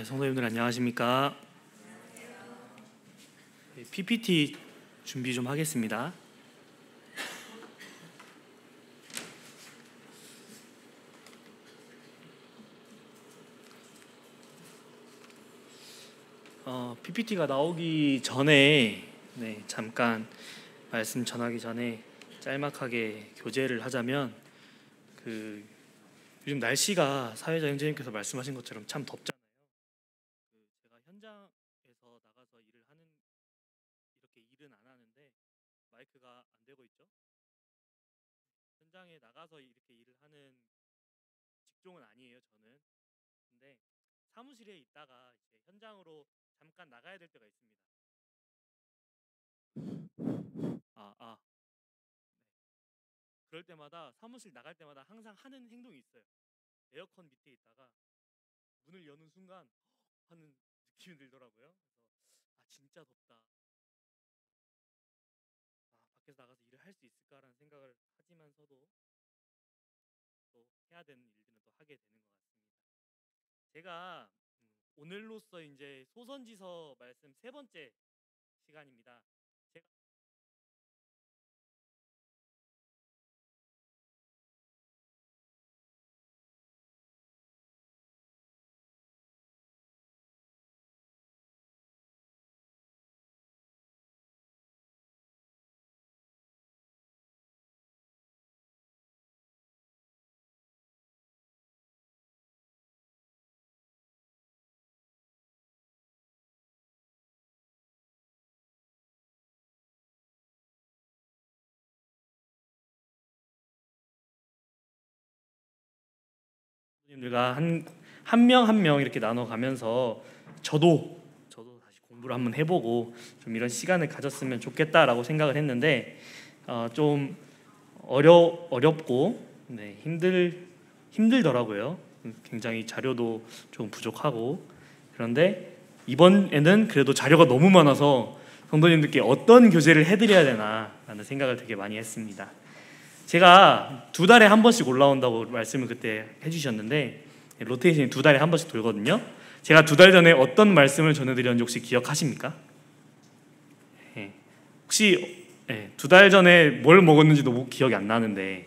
네, 성도님들 안녕하십니까? PPT 준비 좀 하겠습니다. PPT가 나오기 전에 잠깐 말씀 전하기 전에 짤막하게 교제를 하자면 요즘 날씨가 사회자 형제님께서 말씀하신 것처럼 참 덥잖아요. 제가 현장에서 나가서 일을 하는 이렇게 일은 안 하는데 마이크가 안 되고 있죠? 현장에 나가서 이렇게 일을 하는 직종은 아니에요, 저는. 근데 사무실에 있다가 이제 현장으로 잠깐 나가야 될 때가 있습니다. 그럴 때마다 사무실 나갈 때마다 항상 하는 행동이 있어요. 에어컨 밑에 있다가 문을 여는 순간 하는 느낌이 들더라고요. 그래서 진짜 덥다. 밖에서 나가서 일을 할 수 있을까라는 생각을 하지만서도 또 해야 되는 일들은 또 하게 되는 것 같습니다. 제가 오늘로써 이제 소선지서 말씀 세 번째 시간입니다. 제가 님들과 한 명 한 명 이렇게 나눠가면서 저도 다시 공부를 한번 해보고 좀 이런 시간을 가졌으면 좋겠다라고 생각을 했는데 좀 어렵고 힘들더라고요. 굉장히 자료도 좀 부족하고. 그런데 이번에는 그래도 자료가 너무 많아서 성도님들께 어떤 교재를 해드려야 되나라는 생각을 되게 많이 했습니다. 제가 2달에 한 번씩 올라온다고 말씀을 그때 해주셨는데 로테이션이 2달에 한 번씩 돌거든요. 제가 2달 전에 어떤 말씀을 전해드렸는지 혹시 기억하십니까? 혹시 2달 전에 뭘 먹었는지도 기억이 안 나는데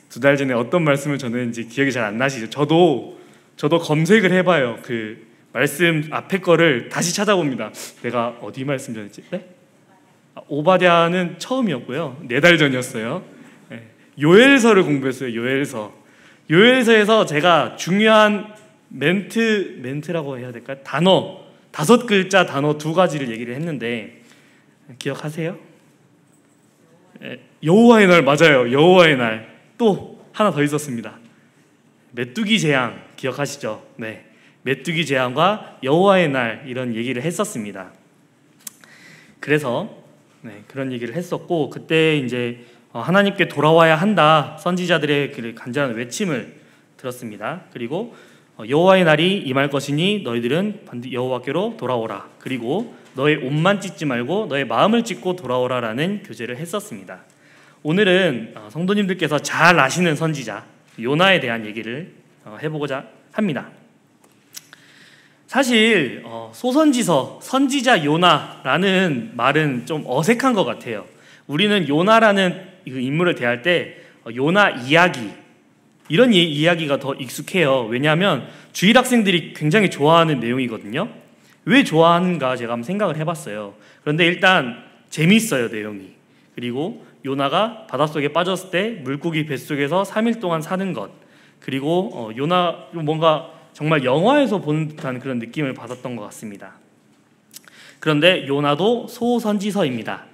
2달 전에 어떤 말씀을 전했는지 기억이 잘 안 나시죠? 저도 검색을 해봐요. 그 말씀 앞에 거를 다시 찾아봅니다. 내가 어디 말씀 전했지? 오바댜는 처음이었고요. 4달 전이었어요. 요엘서를 공부했어요. 요엘서에서 제가 중요한 멘트라고 해야 될까요? 단어 5글자 단어 2가지를 얘기를 했는데 기억하세요? 여호와의 날 맞아요. 여호와의 날. 또 하나 더 있었습니다. 메뚜기 재앙 기억하시죠? 네, 메뚜기 재앙과 여호와의 날 이런 얘기를 했었습니다. 그래서 그런 얘기를 했었고 그때 이제 하나님께 돌아와야 한다 선지자들의 그 간절한 외침을 들었습니다. 그리고 여호와의 날이 임할 것이니 너희들은 여호와께로 돌아오라. 그리고 너의 옷만 찢지 말고 너의 마음을 찢고 돌아오라라는 교제를 했었습니다. 오늘은 성도님들께서 잘 아시는 선지자 요나에 대한 얘기를 해보고자 합니다. 사실 소선지서 선지자 요나라는 말은 좀 어색한 것 같아요. 우리는 요나라는 인물을 대할 때 요나 이야기 이런 이야기가 더 익숙해요. 왜냐하면 주일 학생들이 굉장히 좋아하는 내용이거든요. 왜 좋아하는가 제가 한번 생각을 해봤어요. 그런데 일단 재미있어요, 내용이. 그리고 요나가 바닷속에 빠졌을 때 물고기 뱃속에서 3일 동안 사는 것, 그리고 요나 뭔가 정말 영화에서 보는 듯한 그런 느낌을 받았던 것 같습니다. 그런데 요나도 소선지서입니다.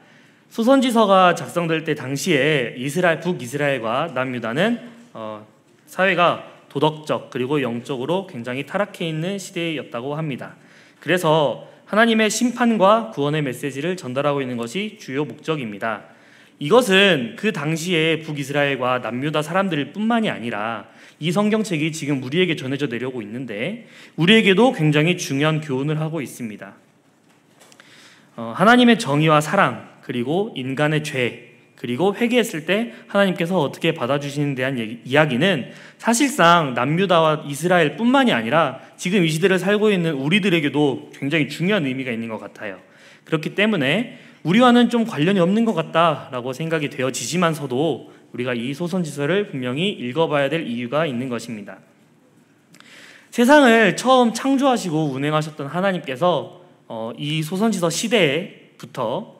소선지서가 작성될 때 당시에 북이스라엘과 남유다는 사회가 도덕적 그리고 영적으로 굉장히 타락해 있는 시대였다고 합니다. 그래서 하나님의 심판과 구원의 메시지를 전달하고 있는 것이 주요 목적입니다. 이것은 그 당시에 북이스라엘과 남유다 사람들 뿐만이 아니라 이 성경책이 지금 우리에게 전해져 내려오고 있는데 우리에게도 굉장히 중요한 교훈을 하고 있습니다. 하나님의 정의와 사랑 그리고 인간의 죄 그리고 회개했을 때 하나님께서 어떻게 받아주시는 데 대한 이야기는 사실상 남유다와 이스라엘뿐만이 아니라 지금 이 시대를 살고 있는 우리들에게도 굉장히 중요한 의미가 있는 것 같아요. 그렇기 때문에 우리와는 좀 관련이 없는 것 같다라고 생각이 되어지지만서도 우리가 이 소선지서를 분명히 읽어봐야 될 이유가 있는 것입니다. 세상을 처음 창조하시고 운행하셨던 하나님께서 이 소선지서 시대부터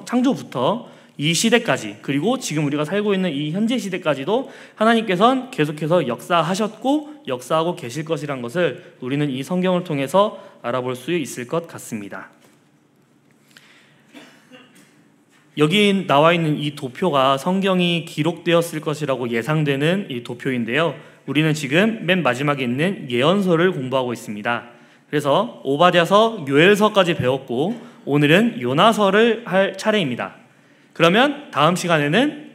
창조부터 이 시대까지, 그리고 지금 우리가 살고 있는 이 현재 시대까지도 하나님께서는 계속해서 역사하셨고 역사하고 계실 것이란 것을 우리는 이 성경을 통해서 알아볼 수 있을 것 같습니다. 여기 나와 있는 이 도표가 성경이 기록되었을 것이라고 예상되는 이 도표인데요, 우리는 지금 맨 마지막에 있는 예언서를 공부하고 있습니다. 그래서 오바댜서, 요엘서까지 배웠고 오늘은 요나서를 할 차례입니다. 그러면 다음 시간에는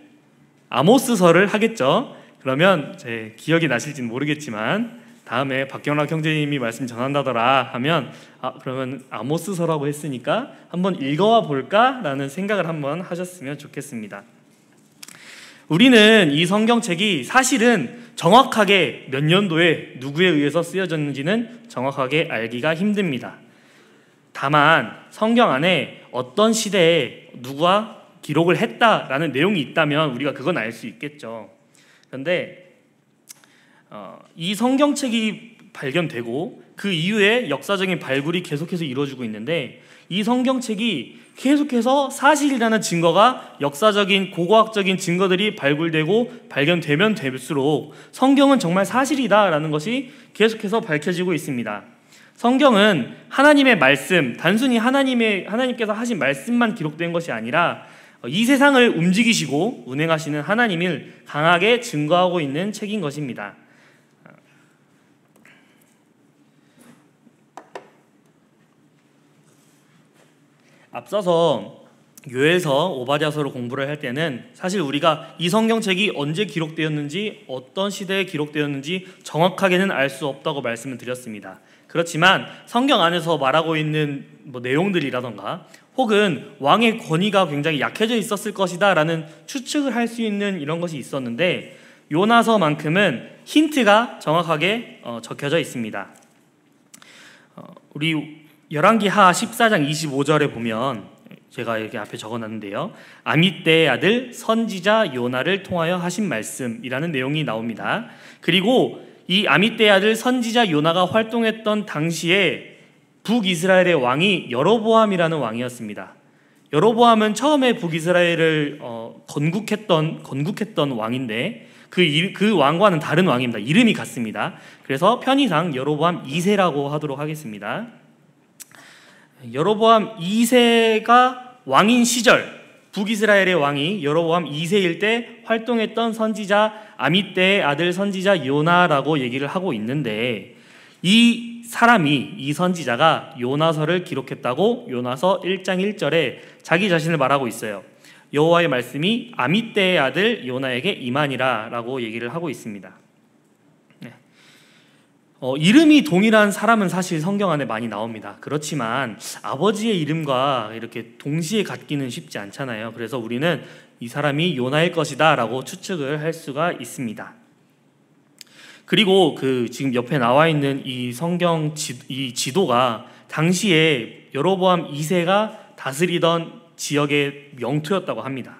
아모스서를 하겠죠. 그러면 제 기억이 나실지는 모르겠지만 다음에 박경락 형제님이 말씀 전한다더라 하면 그러면 아모스서라고 했으니까 한번 읽어와 볼까라는 생각을 한번 하셨으면 좋겠습니다. 우리는 이 성경책이 사실은 정확하게 몇 년도에 누구에 의해서 쓰여졌는지는 정확하게 알기가 힘듭니다. 다만 성경 안에 어떤 시대에 누가 기록을 했다라는 내용이 있다면 우리가 그건 알 수 있겠죠. 그런데 이 성경책이 발견되고 그 이후에 역사적인 발굴이 계속해서 이루어지고 있는데 이 성경책이 계속해서 사실이라는 증거가, 역사적인 고고학적인 증거들이 발굴되고 발견되면 될수록 성경은 정말 사실이다라는 것이 계속해서 밝혀지고 있습니다. 성경은 하나님의 말씀, 단순히 하나님께서 하신 말씀만 기록된 것이 아니라 이 세상을 움직이시고 운행하시는 하나님을 강하게 증거하고 있는 책인 것입니다. 앞서서 요엘서, 오바댜서를 공부를 할 때는 사실 우리가 이 성경책이 언제 기록되었는지, 어떤 시대에 기록되었는지 정확하게는 알 수 없다고 말씀을 드렸습니다. 그렇지만 성경 안에서 말하고 있는 내용들이라던가 혹은 왕의 권위가 굉장히 약해져 있었을 것이다 라는 추측을 할 수 있는 이런 것이 있었는데 요나서만큼은 힌트가 정확하게 적혀져 있습니다. 우리 열왕기하 14장 25절에 보면 제가 이렇게 앞에 적어놨는데요, 아미떼의 아들 선지자 요나를 통하여 하신 말씀이라는 내용이 나옵니다. 그리고 이 아미떼의 아들 선지자 요나가 활동했던 당시에 북이스라엘의 왕이 여로보암이라는 왕이었습니다. 여로보암은 처음에 북이스라엘을 건국했던 왕인데 그 왕과는 다른 왕입니다. 이름이 같습니다. 그래서 편의상 여로보암 2세라고 하도록 하겠습니다. 여로보암 2세가 왕인 시절, 북이스라엘의 왕이 여로보암 2세일 때 활동했던 선지자 아미떼의 아들 선지자 요나라고 얘기를 하고 있는데 이 선지자가 요나서를 기록했다고 요나서 1장 1절에 자기 자신을 말하고 있어요. 여호와의 말씀이 아미떼의 아들 요나에게 임하니라 라고 얘기를 하고 있습니다. 이름이 동일한 사람은 사실 성경 안에 많이 나옵니다. 그렇지만 아버지의 이름과 이렇게 동시에 같기는 쉽지 않잖아요. 그래서 우리는 이 사람이 요나일 것이다 라고 추측을 할 수가 있습니다. 그리고 지금 옆에 나와 있는 이 성경 이 지도가 당시에 여로보암 2세가 다스리던 지역의 영토였다고 합니다.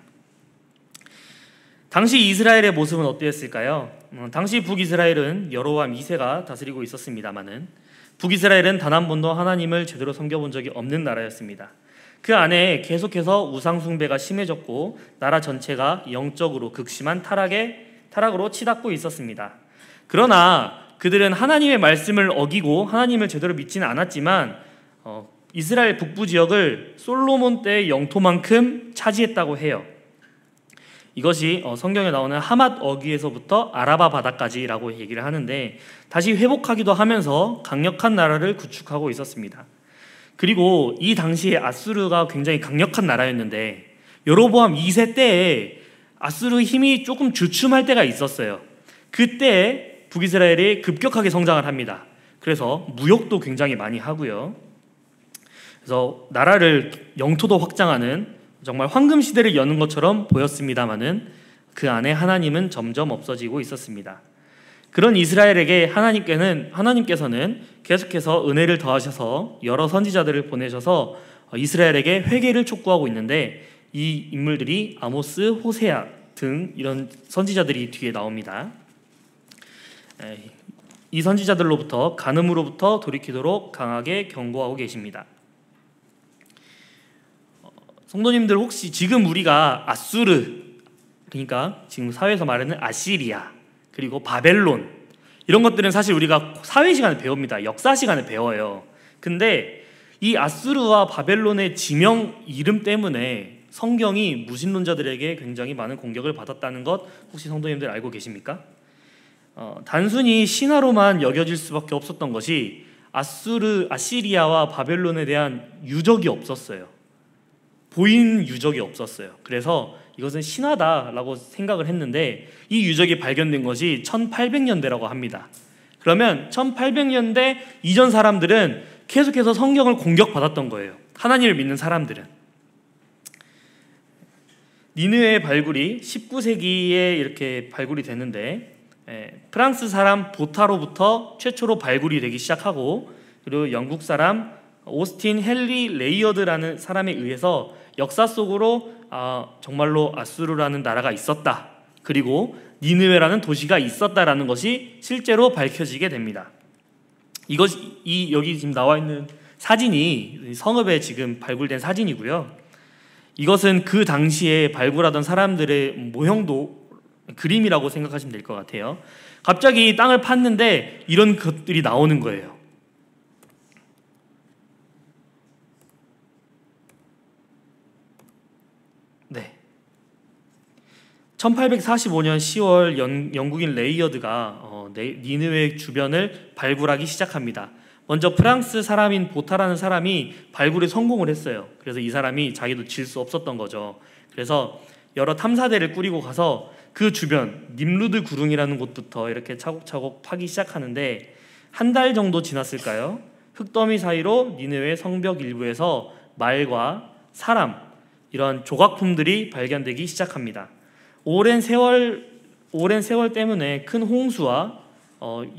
당시 이스라엘의 모습은 어땠을까요? 당시 북이스라엘은 여로보암 2세가 다스리고 있었습니다마는 북이스라엘은 단 한 번도 하나님을 제대로 섬겨본 적이 없는 나라였습니다. 그 안에 계속해서 우상숭배가 심해졌고 나라 전체가 영적으로 극심한 타락으로 치닫고 있었습니다. 그러나 그들은 하나님의 말씀을 어기고 하나님을 제대로 믿지는 않았지만 이스라엘 북부 지역을 솔로몬 때의 영토만큼 차지했다고 해요. 이것이 성경에 나오는 하맛 어귀에서부터 아라바 바다까지라고 얘기를 하는데 다시 회복하기도 하면서 강력한 나라를 구축하고 있었습니다. 그리고 이 당시에 아수르가 굉장히 강력한 나라였는데 여로보암 2세 때에 아수르 힘이 조금 주춤할 때가 있었어요. 그때 북이스라엘이 급격하게 성장을 합니다. 그래서 무역도 굉장히 많이 하고요. 그래서 나라를 영토도 확장하는 정말 황금 시대를 여는 것처럼 보였습니다마는 그 안에 하나님은 점점 없어지고 있었습니다. 그런 이스라엘에게 하나님께서는 계속해서 은혜를 더하셔서 여러 선지자들을 보내셔서 이스라엘에게 회개를 촉구하고 있는데, 이 인물들이 아모스, 호세아 등 이런 선지자들이 뒤에 나옵니다. 이 선지자들로부터 간음으로부터 돌이키도록 강하게 경고하고 계십니다. 성도님들, 혹시 지금 우리가 아수르, 그러니까 지금 사회에서 말하는 아시리아, 그리고 바벨론, 이런 것들은 사실 우리가 사회 시간에 배웁니다. 역사 시간에 배워요. 근데 이 아수르와 바벨론의 지명 이름 때문에 성경이 무신론자들에게 굉장히 많은 공격을 받았다는 것 혹시 성도님들 알고 계십니까? 단순히 신화로만 여겨질 수밖에 없었던 것이 아시리아와 바벨론에 대한 유적이 없었어요. 보인 유적이 없었어요. 그래서 이것은 신화다라고 생각을 했는데, 이 유적이 발견된 것이 1800년대라고 합니다. 그러면 1800년대 이전 사람들은 계속해서 성경을 공격받았던 거예요. 하나님을 믿는 사람들은. 니느웨의 발굴이 19세기에 이렇게 발굴이 됐는데, 프랑스 사람 보타로부터 최초로 발굴이 되기 시작하고, 그리고 영국 사람 오스틴 헨리 레이어드라는 사람에 의해서 역사 속으로 정말로 아수르라는 나라가 있었다, 그리고 니느웨라는 도시가 있었다라는 것이 실제로 밝혀지게 됩니다. 여기 지금 나와 있는 사진이 성읍에 지금 발굴된 사진이고요. 이것은 그 당시에 발굴하던 사람들의 모형도 그림이라고 생각하시면 될 것 같아요. 갑자기 땅을 팠는데 이런 것들이 나오는 거예요. 네. 1845년 10월 영국인 레이어드가 니느웨 주변을 발굴하기 시작합니다. 먼저 프랑스 사람인 보타라는 사람이 발굴에 성공을 했어요. 그래서 이 사람이 자기도 질 수 없었던 거죠. 그래서 여러 탐사대를 꾸리고 가서 그 주변 님루드 구릉이라는 곳부터 이렇게 차곡차곡 파기 시작하는데, 한 달 정도 지났을까요? 흙더미 사이로 니느웨 성벽 일부에서 말과 사람, 이런 조각품들이 발견되기 시작합니다. 오랜 세월 때문에 큰 홍수와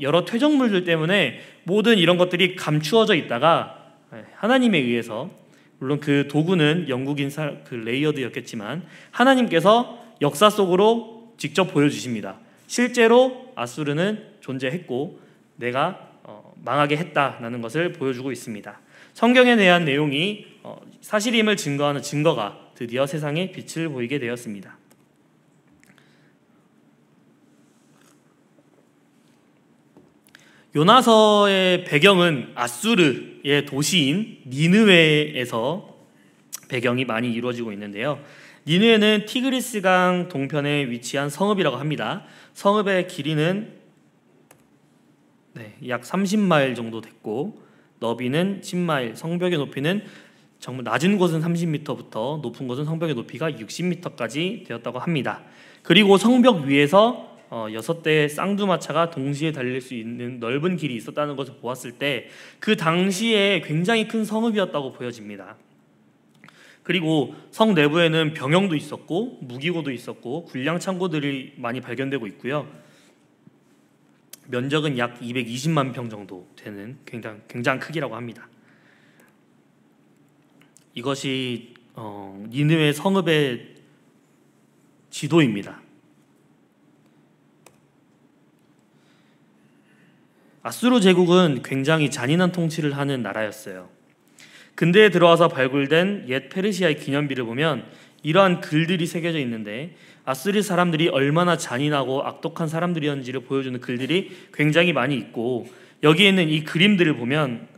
여러 퇴적물들 때문에 모든 이런 것들이 감추어져 있다가 하나님에 의해서, 물론 그 도구는 영국인 그 레이어드였겠지만 하나님께서 역사 속으로 직접 보여주십니다. 실제로 아수르는 존재했고 내가 망하게 했다라는 것을 보여주고 있습니다. 성경에 대한 내용이 사실임을 증거하는 증거가 드디어 세상에 빛을 보이게 되었습니다. 요나서의 배경은 아수르의 도시인 니느웨에서 배경이 많이 이루어지고 있는데요. 니느웨는 티그리스강 동편에 위치한 성읍이라고 합니다. 성읍의 길이는 약 30마일 정도 됐고 너비는 10마일, 성벽의 높이는 정말 낮은 곳은 30m부터 높은 곳은 성벽의 높이가 60m까지 되었다고 합니다. 그리고 성벽 위에서 6대의 쌍두마차가 동시에 달릴 수 있는 넓은 길이 있었다는 것을 보았을 때 그 당시에 굉장히 큰 성읍이었다고 보여집니다. 그리고 성 내부에는 병영도 있었고 무기고도 있었고 군량 창고들이 많이 발견되고 있고요. 면적은 약 220만 평 정도 되는 굉장한 크기라고 합니다. 이것이 니느웨 성읍의 지도입니다. 아수르 제국은 굉장히 잔인한 통치를 하는 나라였어요. 근대에 들어와서 발굴된 옛 페르시아의 기념비를 보면 이러한 글들이 새겨져 있는데, 아수르 사람들이 얼마나 잔인하고 악독한 사람들이었는지를 보여주는 글들이 굉장히 많이 있고, 여기에 있는 이 그림들을 보면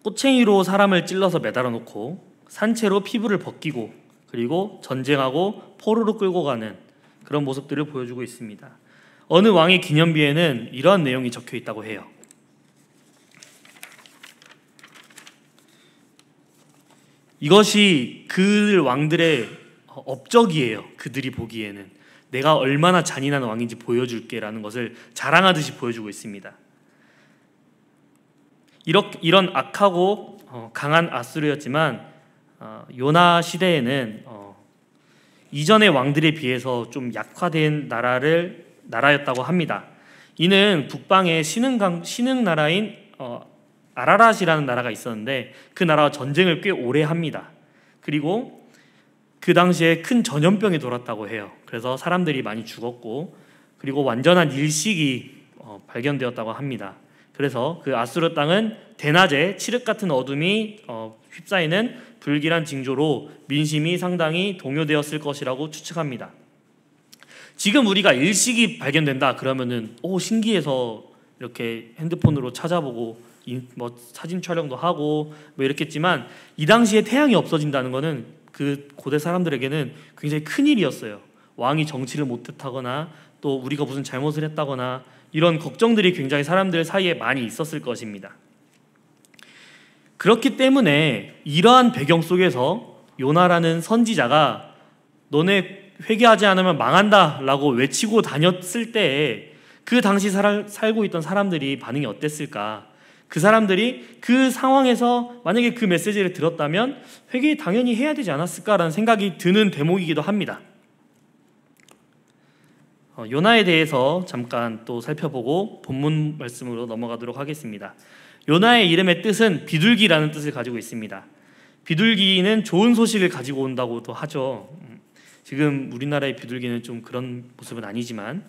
꼬챙이로 사람을 찔러서 매달아 놓고 산채로 피부를 벗기고 그리고 전쟁하고 포로로 끌고 가는 그런 모습들을 보여주고 있습니다. 어느 왕의 기념비에는 이러한 내용이 적혀 있다고 해요. 이것이 그 왕들의 업적이에요. 그들이 보기에는 내가 얼마나 잔인한 왕인지 보여줄게라는 것을 자랑하듯이 보여주고 있습니다. 이런 악하고 강한 아수르였지만 요나 시대에는 이전의 왕들에 비해서 좀 약화된 나라였다고 합니다. 이는 북방의 신흥 나라인 아라랏이라는 나라가 있었는데 그 나라와 전쟁을 꽤 오래 합니다. 그리고 그 당시에 큰 전염병이 돌았다고 해요. 그래서 사람들이 많이 죽었고, 그리고 완전한 일식이 발견되었다고 합니다. 그래서 그 아수르 땅은 대낮에 칠흑 같은 어둠이 휩싸이는 불길한 징조로 민심이 상당히 동요되었을 것이라고 추측합니다. 지금 우리가 일식이 발견된다 그러면은 신기해서 이렇게 핸드폰으로 찾아보고 뭐 사진 촬영도 하고 뭐 이렇겠지만, 이 당시에 태양이 없어진다는 것은 그 고대 사람들에게는 굉장히 큰 일이었어요. 왕이 정치를 못했다거나 또 우리가 무슨 잘못을 했다거나 이런 걱정들이 굉장히 사람들 사이에 많이 있었을 것입니다. 그렇기 때문에 이러한 배경 속에서 요나라는 선지자가 너네 회개하지 않으면 망한다 라고 외치고 다녔을 때에 그 당시 살고 있던 사람들이 반응이 어땠을까? 그 사람들이 그 상황에서 만약에 그 메시지를 들었다면 회개 당연히 해야 되지 않았을까라는 생각이 드는 대목이기도 합니다. 요나에 대해서 잠깐 또 살펴보고 본문 말씀으로 넘어가도록 하겠습니다. 요나의 이름의 뜻은 비둘기라는 뜻을 가지고 있습니다. 비둘기는 좋은 소식을 가지고 온다고도 하죠. 지금 우리나라의 비둘기는 좀 그런 모습은 아니지만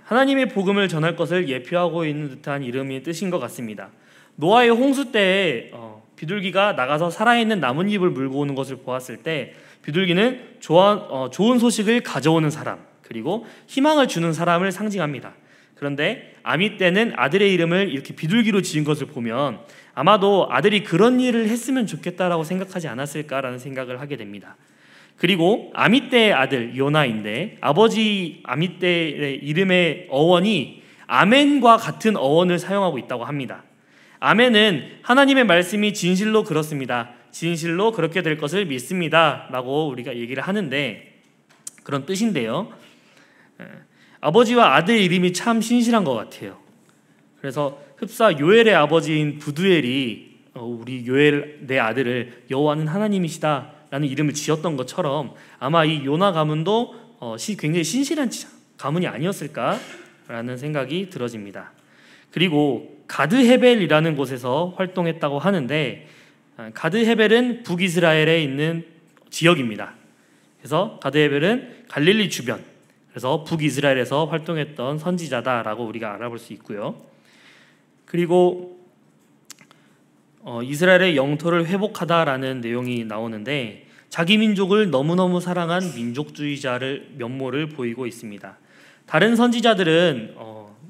하나님의 복음을 전할 것을 예표하고 있는 듯한 이름의 뜻인 것 같습니다. 노아의 홍수 때에 비둘기가 나가서 살아있는 나뭇잎을 물고 오는 것을 보았을 때 비둘기는 좋은 소식을 가져오는 사람, 그리고 희망을 주는 사람을 상징합니다. 그런데 아미 때는 아들의 이름을 이렇게 비둘기로 지은 것을 보면 아마도 아들이 그런 일을 했으면 좋겠다라고 생각하지 않았을까라는 생각을 하게 됩니다. 그리고 아미떼의 아들 요나인데 아버지 아미떼의 이름의 어원이 아멘과 같은 어원을 사용하고 있다고 합니다. 아멘은 하나님의 말씀이 진실로 그렇습니다, 진실로 그렇게 될 것을 믿습니다 라고 우리가 얘기를 하는데, 그런 뜻인데요, 아버지와 아들의 이름이 참 신실한 것 같아요. 그래서 흡사 요엘의 아버지인 부두엘이 우리 요엘 내 아들을 여호와는 하나님이시다 라는 이름을 지었던 것처럼 아마 이 요나 가문도 굉장히 신실한 가문이 아니었을까라는 생각이 들어집니다. 그리고 가드헤벨이라는 곳에서 활동했다고 하는데, 가드헤벨은 북이스라엘에 있는 지역입니다. 그래서 가드헤벨은 갈릴리 주변, 그래서 북이스라엘에서 활동했던 선지자다라고 우리가 알아볼 수 있고요. 그리고 이스라엘의 영토를 회복하다라는 내용이 나오는데, 자기 민족을 너무너무 사랑한 민족주의자를 면모를 보이고 있습니다. 다른 선지자들은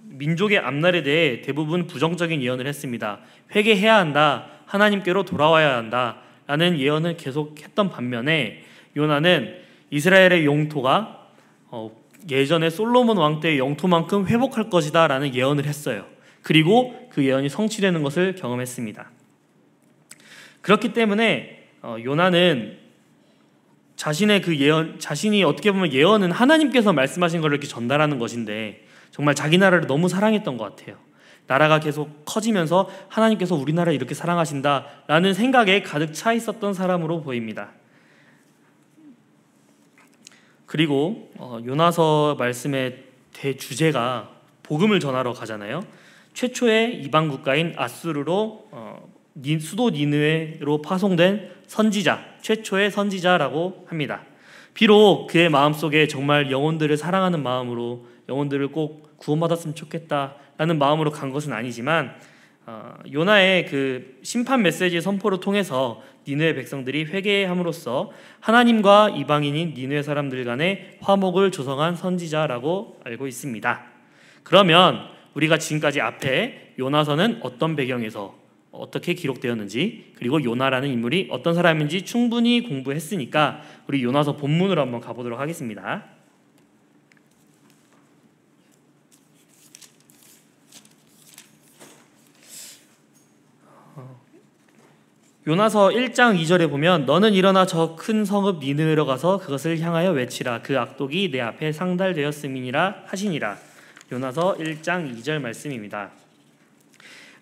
민족의 앞날에 대해 대부분 부정적인 예언을 했습니다. 회개해야 한다, 하나님께로 돌아와야 한다 라는 예언을 계속했던 반면에 요나는 이스라엘의 영토가 예전에 솔로몬 왕 때의 영토만큼 회복할 것이다 라는 예언을 했어요. 그리고 그 예언이 성취되는 것을 경험했습니다. 그렇기 때문에 요나는 자신의 그 예언, 자신이 어떻게 보면 예언은 하나님께서 말씀하신 걸 이렇게 전달하는 것인데 정말 자기 나라를 너무 사랑했던 것 같아요. 나라가 계속 커지면서 하나님께서 우리나라를 이렇게 사랑하신다라는 생각에 가득 차 있었던 사람으로 보입니다. 그리고 요나서 말씀의 대주제가 복음을 전하러 가잖아요. 최초의 이방 국가인 아수르로 수도 니느웨로 파송된 선지자, 최초의 선지자라고 합니다. 비록 그의 마음속에 정말 영혼들을 사랑하는 마음으로 영혼들을 꼭 구원받았으면 좋겠다라는 마음으로 간 것은 아니지만, 요나의 그 심판 메시지 선포를 통해서 니느웨 백성들이 회개함으로써 하나님과 이방인인 니느웨 사람들 간의 화목을 조성한 선지자라고 알고 있습니다. 그러면 우리가 지금까지 앞에 요나서는 어떤 배경에서 어떻게 기록되었는지, 그리고 요나라는 인물이 어떤 사람인지 충분히 공부했으니까 우리 요나서 본문으로 한번 가보도록 하겠습니다. 요나서 1장 2절에 보면 너는 일어나 저 큰 성읍 니느웨로 가서 그것을 향하여 외치라. 그 악독이 내 앞에 상달되었음이니라 하시니라. 요나서 1장 2절 말씀입니다.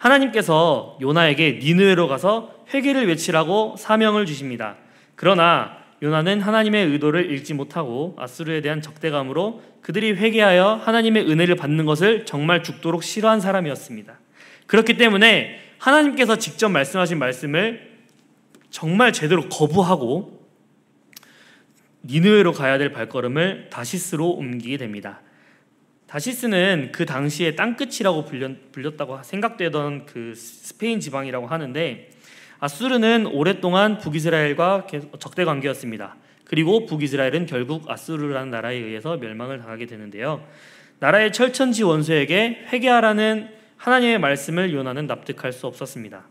하나님께서 요나에게 니느웨로 가서 회개를 외치라고 사명을 주십니다. 그러나 요나는 하나님의 의도를 읽지 못하고 아수르에 대한 적대감으로 그들이 회개하여 하나님의 은혜를 받는 것을 정말 죽도록 싫어한 사람이었습니다. 그렇기 때문에 하나님께서 직접 말씀하신 말씀을 정말 제대로 거부하고 니느웨로 가야 될 발걸음을 다시스로 옮기게 됩니다. 다시스는 그 당시에 땅끝이라고 불렸다고 생각되던 그 스페인 지방이라고 하는데, 아수르는 오랫동안 북이스라엘과 적대 관계였습니다. 그리고 북이스라엘은 결국 아수르라는 나라에 의해서 멸망을 당하게 되는데요. 나라의 철천지 원수에게 회개하라는 하나님의 말씀을 요나는 납득할 수 없었습니다.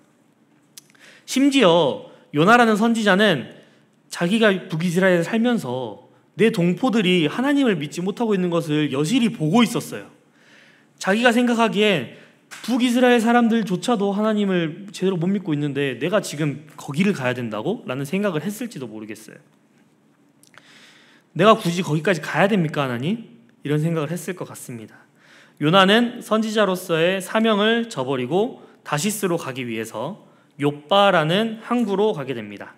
심지어 요나라는 선지자는 자기가 북이스라엘에 살면서 내 동포들이 하나님을 믿지 못하고 있는 것을 여실히 보고 있었어요. 자기가 생각하기에 북이스라엘 사람들조차도 하나님을 제대로 못 믿고 있는데 내가 지금 거기를 가야 된다고? 라는 생각을 했을지도 모르겠어요. 내가 굳이 거기까지 가야 됩니까, 하나님? 이런 생각을 했을 것 같습니다. 요나는 선지자로서의 사명을 저버리고 다시스로 가기 위해서 욥바라는 항구로 가게 됩니다.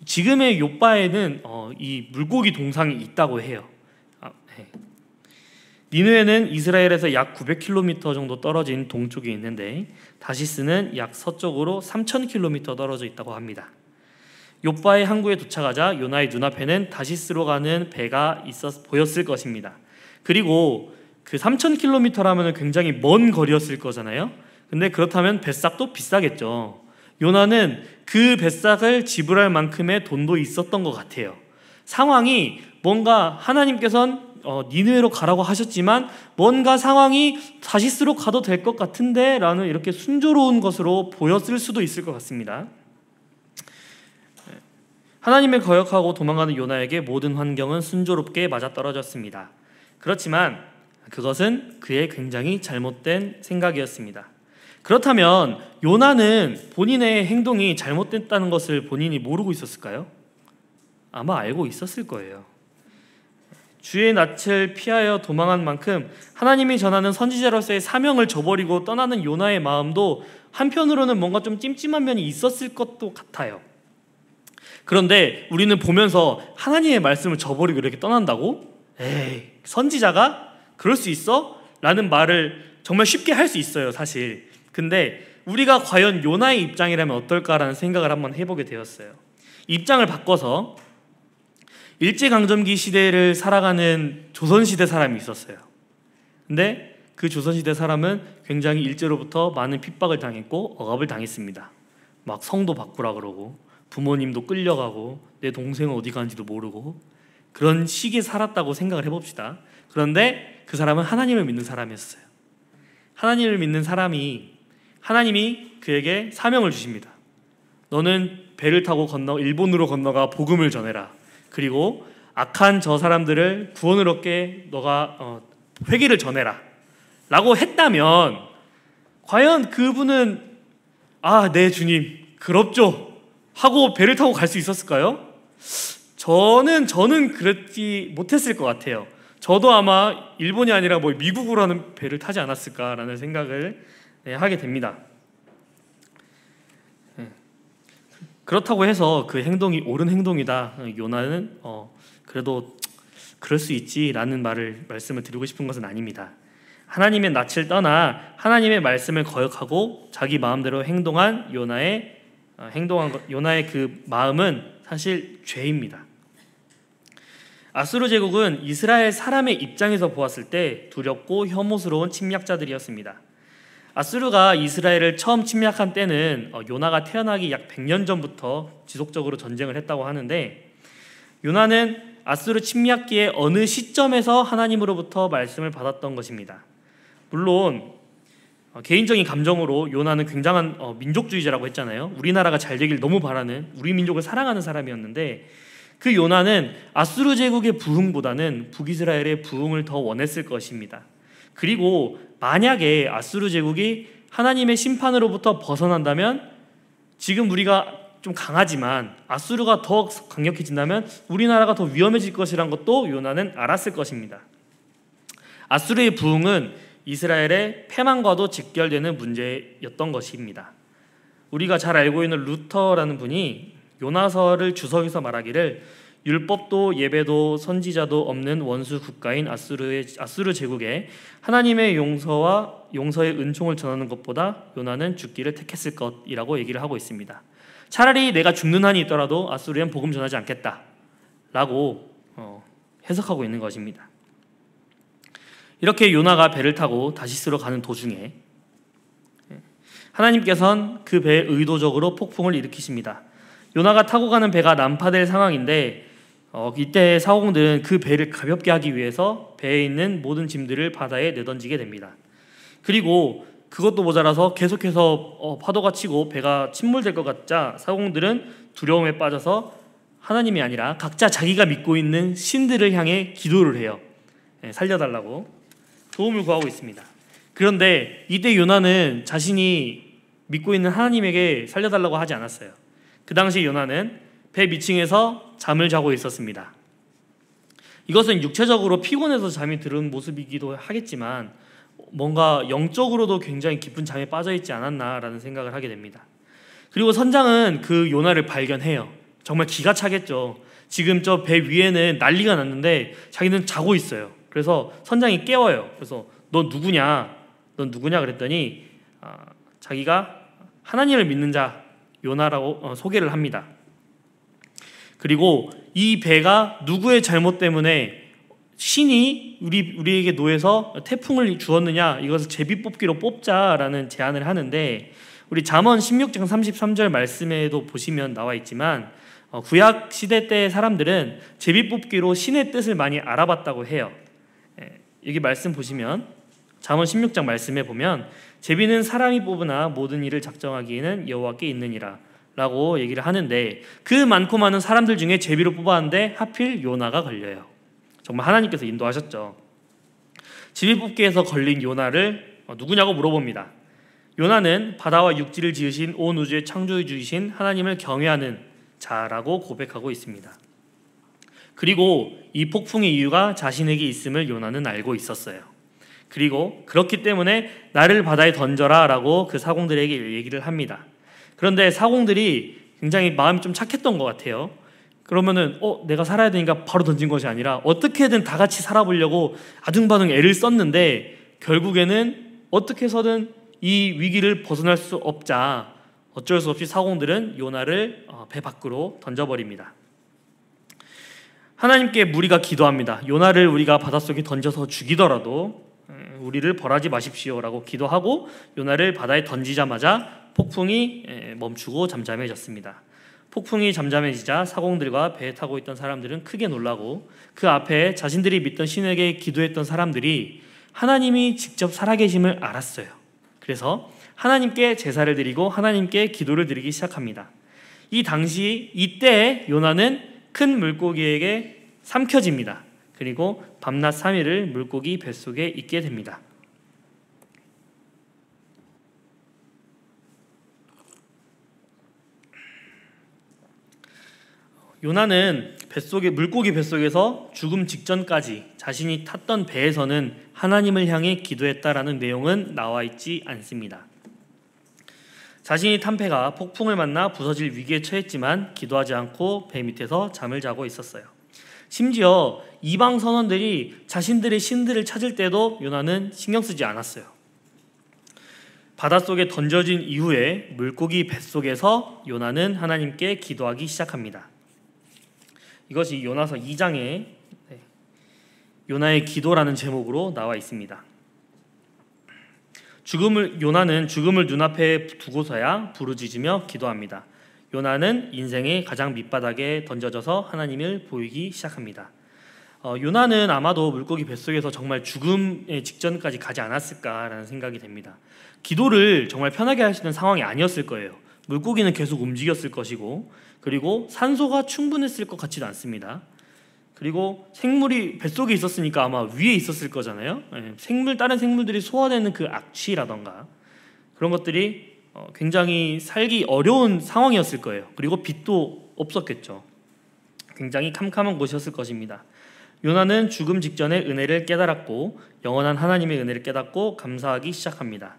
지금의 욥바에는 이 물고기 동상이 있다고 해요. 니느웨는 이스라엘에서 약 900km 정도 떨어진 동쪽에 있는데 다시스는 약 서쪽으로 3000km 떨어져 있다고 합니다. 욥바의 항구에 도착하자 요나의 눈앞에는 다시스로 가는 배가 보였을 것입니다. 그리고 그 3000km라면 굉장히 먼 거리였을 거잖아요. 근데 그렇다면 뱃삭도 비싸겠죠. 요나는 그 뱃삭을 지불할 만큼의 돈도 있었던 것 같아요. 상황이 뭔가 하나님께서는 니느웨로 가라고 하셨지만 뭔가 상황이 다시스로 가도 될 것 같은데 라는 이렇게 순조로운 것으로 보였을 수도 있을 것 같습니다. 하나님을 거역하고 도망가는 요나에게 모든 환경은 순조롭게 맞아떨어졌습니다. 그렇지만 그것은 그의 굉장히 잘못된 생각이었습니다. 그렇다면 요나는 본인의 행동이 잘못됐다는 것을 본인이 모르고 있었을까요? 아마 알고 있었을 거예요. 주의 낯을 피하여 도망한 만큼 하나님이 전하는 선지자로서의 사명을 저버리고 떠나는 요나의 마음도 한편으로는 뭔가 좀 찜찜한 면이 있었을 것도 같아요. 그런데 우리는 보면서 하나님의 말씀을 저버리고 이렇게 떠난다고? 에이, 선지자가? 그럴 수 있어? 라는 말을 정말 쉽게 할 수 있어요, 사실. 근데 우리가 과연 요나의 입장이라면 어떨까라는 생각을 한번 해보게 되었어요. 입장을 바꿔서 일제강점기 시대를 살아가는 조선시대 사람이 있었어요. 근데 그 조선시대 사람은 굉장히 일제로부터 많은 핍박을 당했고 억압을 당했습니다. 막 성도 바꾸라 그러고 부모님도 끌려가고 내 동생은 어디 가는지도 모르고 그런 시기에 살았다고 생각을 해봅시다. 그런데 그 사람은 하나님을 믿는 사람이었어요. 하나님을 믿는 사람이 하나님이 그에게 사명을 주십니다. 너는 배를 타고 일본으로 건너가 복음을 전해라. 그리고 악한 저 사람들을 구원을 얻게 너가 회개를 전해라 라고 했다면 과연 그분은 네 주님 그럽죠 하고 배를 타고 갈 수 있었을까요? 저는 그렇지 못했을 것 같아요. 저도 아마 일본이 아니라 미국으로 하는 배를 타지 않았을까라는 생각을 하게 됩니다. 그렇다고 해서 그 행동이 옳은 행동이다. 요나는 그래도 그럴 수 있지라는 말씀을 드리고 싶은 것은 아닙니다. 하나님의 낯을 떠나 하나님의 말씀을 거역하고 자기 마음대로 행동한 요나의 그 마음은 사실 죄입니다. 아수르 제국은 이스라엘 사람의 입장에서 보았을 때 두렵고 혐오스러운 침략자들이었습니다. 아수르가 이스라엘을 처음 침략한 때는 요나가 태어나기 약 100년 전부터 지속적으로 전쟁을 했다고 하는데, 요나는 아수르 침략기의 어느 시점에서 하나님으로부터 말씀을 받았던 것입니다. 물론 개인적인 감정으로 요나는 굉장한 민족주의자라고 했잖아요. 우리나라가 잘 되길 너무 바라는, 우리 민족을 사랑하는 사람이었는데 그 요나는 아수르 제국의 부흥보다는 북이스라엘의 부흥을 더 원했을 것입니다. 그리고 만약에 아수르 제국이 하나님의 심판으로부터 벗어난다면 지금 우리가 좀 강하지만 아수르가 더 강력해진다면 우리나라가 더 위험해질 것이란 것도 요나는 알았을 것입니다. 아수르의 부흥은 이스라엘의 패망과도 직결되는 문제였던 것입니다. 우리가 잘 알고 있는 루터라는 분이 요나서를 주석에서 말하기를 율법도 예배도 선지자도 없는 원수 국가인 아수르 제국에 하나님의 용서의 은총을 전하는 것보다 요나는 죽기를 택했을 것이라고 얘기를 하고 있습니다. 차라리 내가 죽는 한이 있더라도 아수르엔 복음 전하지 않겠다라고 해석하고 있는 것입니다. 이렇게 요나가 배를 타고 다시스로 가는 도중에 하나님께서는 그 배에 의도적으로 폭풍을 일으키십니다. 요나가 타고 가는 배가 난파될 상황인데 이때 사공들은 그 배를 가볍게 하기 위해서 배에 있는 모든 짐들을 바다에 내던지게 됩니다. 그리고 그것도 모자라서 계속해서 파도가 치고 배가 침몰될 것 같자 사공들은 두려움에 빠져서 하나님이 아니라 각자 자기가 믿고 있는 신들을 향해 기도를 해요. 살려달라고 도움을 구하고 있습니다. 그런데 이때 요나는 자신이 믿고 있는 하나님에게 살려달라고 하지 않았어요. 그 당시 요나는 배 밑층에서 잠을 자고 있었습니다. 이것은 육체적으로 피곤해서 잠이 들은 모습이기도 하겠지만 뭔가 영적으로도 굉장히 깊은 잠에 빠져 있지 않았나라는 생각을 하게 됩니다. 그리고 선장은 그 요나를 발견해요. 정말 기가 차겠죠. 지금 저 배 위에는 난리가 났는데 자기는 자고 있어요. 그래서 선장이 깨워요. 그래서 넌 누구냐 그랬더니 자기가 하나님을 믿는 자 요나라고 소개를 합니다. 그리고 이 배가 누구의 잘못 때문에 신이 우리에게 노해서 태풍을 주었느냐, 이것을 제비뽑기로 뽑자라는 제안을 하는데, 우리 잠언 16장 33절 말씀에도 보시면 나와 있지만 구약 시대 때 사람들은 제비뽑기로 신의 뜻을 많이 알아봤다고 해요. 여기 말씀 보시면 잠언 16장 말씀에 보면 제비는 사람이 뽑으나 모든 일을 작정하기에는 여호와께 있느니라 라고 얘기를 하는데, 그 많고 많은 사람들 중에 제비로 뽑았는데 하필 요나가 걸려요. 정말 하나님께서 인도하셨죠. 제비뽑기에서 걸린 요나를 누구냐고 물어봅니다. 요나는 바다와 육지를 지으신 온 우주의 창조주이신 하나님을 경외하는 자라고 고백하고 있습니다. 그리고 이 폭풍의 이유가 자신에게 있음을 요나는 알고 있었어요. 그리고 그렇기 때문에 나를 바다에 던져라 라고 그 사공들에게 얘기를 합니다. 그런데 사공들이 굉장히 마음이 좀 착했던 것 같아요. 그러면은 내가 살아야 되니까 바로 던진 것이 아니라 어떻게든 다 같이 살아보려고 아등바등 애를 썼는데, 결국에는 어떻게 해서든 이 위기를 벗어날 수 없자 어쩔 수 없이 사공들은 요나를 배 밖으로 던져버립니다. 하나님께 우리가 기도합니다. 요나를 우리가 바닷속에 던져서 죽이더라도 우리를 벌하지 마십시오라고 기도하고 요나를 바다에 던지자마자 폭풍이 멈추고 잠잠해졌습니다. 폭풍이 잠잠해지자 사공들과 배에 타고 있던 사람들은 크게 놀라고, 그 앞에 자신들이 믿던 신에게 기도했던 사람들이 하나님이 직접 살아계심을 알았어요. 그래서 하나님께 제사를 드리고 하나님께 기도를 드리기 시작합니다. 이때 요나는 큰 물고기에게 삼켜집니다. 그리고 밤낮 3일을 물고기 뱃속에 있게 됩니다. 요나는 물고기 뱃속에서 죽음 직전까지 자신이 탔던 배에서는 하나님을 향해 기도했다라는 내용은 나와 있지 않습니다. 자신이 탄 배가 폭풍을 만나 부서질 위기에 처했지만 기도하지 않고 배 밑에서 잠을 자고 있었어요. 심지어 이방 선원들이 자신들의 신들을 찾을 때도 요나는 신경 쓰지 않았어요. 바닷속에 던져진 이후에 물고기 뱃속에서 요나는 하나님께 기도하기 시작합니다. 이것이 요나서 2장에 요나의 기도라는 제목으로 나와 있습니다. 요나는 죽음을 눈앞에 두고서야 부르짖으며 기도합니다. 요나는 인생의 가장 밑바닥에 던져져서 하나님을 보이기 시작합니다. 요나는 아마도 물고기 뱃속에서 정말 죽음의 직전까지 가지 않았을까라는 생각이 됩니다. 기도를 정말 편하게 할 수 있는 상황이 아니었을 거예요. 물고기는 계속 움직였을 것이고, 그리고 산소가 충분했을 것 같지도 않습니다. 그리고 생물이 뱃속에 있었으니까 아마 위에 있었을 거잖아요. 다른 생물들이 소화되는 그 악취라던가 그런 것들이 굉장히 살기 어려운 상황이었을 거예요. 그리고 빛도 없었겠죠. 굉장히 캄캄한 곳이었을 것입니다. 요나는 죽음 직전에 은혜를 깨달았고 영원한 하나님의 은혜를 깨닫고 감사하기 시작합니다.